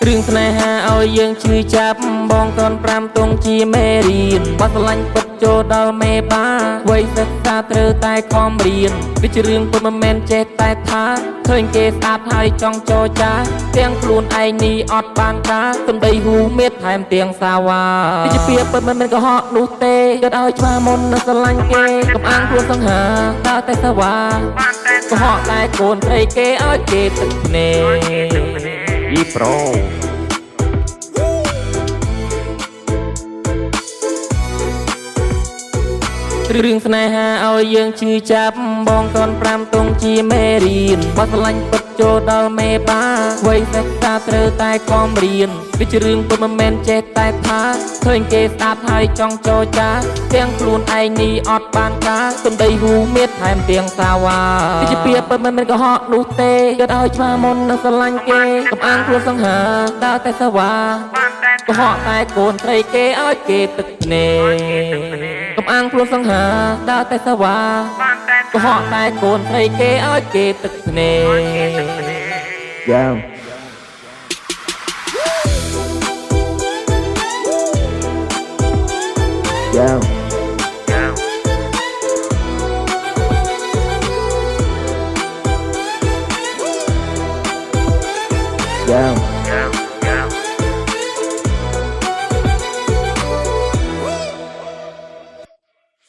រឿងស្នេហាឲ្យយើងឈឺចាប់បងកូន5ទងជាមេរៀនបាត់ស្រឡាញ់ពិតចូលដល់មេបាវ័យសិក្សាត្រូវតែខំរៀនវាជារឿងពិតមិនមែនចេះតែថាឃើញគេស្អាតហើយចង់ចរចាទាំងខ្លួនឯងនេះអត់បានការសំដីហ៊ូមេតថែមទាំងសាវ៉ាវាជាពាក្យពិតមិនមែនកុហកនោះទេគិតឲ្យច្បាស់មុននឹងស្រឡាញ់គេកុំអាងខ្លួនសង្ហាដើរតែសាវ៉ាកុហកតែកូនស្រីគេឲ្យគេទឹកភ្នែកយីប្រូរឿងស្នេហាឲ្យយើងឈឺចាប់បងកូន5ទងជាមេរៀនបាត់ស្រឡាញ់ពិតចូលដល់មេបាវ័យសិក្សាត្រូវតែខំរៀនវាជារឿងពិតមិនមែនចេះតែថាឃើញគេស្អាតហើយចង់ចរចាទាំងខ្លួនឯងនេះអត់បានការសំដីហ៊ូមេតថែមទាំងសាវ៉ាវាជាពាក្យពិតមិនមែនកុហកនោះទេគិតឲ្យច្បាស់មុននឹងស្រឡាញ់គេកុំអាងខ្លួនសង្ហាដើរតែសាវ៉ាកុហកតែកូនស្រីគេឲ្យគេទឹកភ្នែកកុំអាងខ្លួនសង្ហាដើរតែសាវ៉ាកុហកតែកូនស្រីគេឲ្យគេទឹកភ្នែកយ៉ាវយ៉ាវយ៉ាវ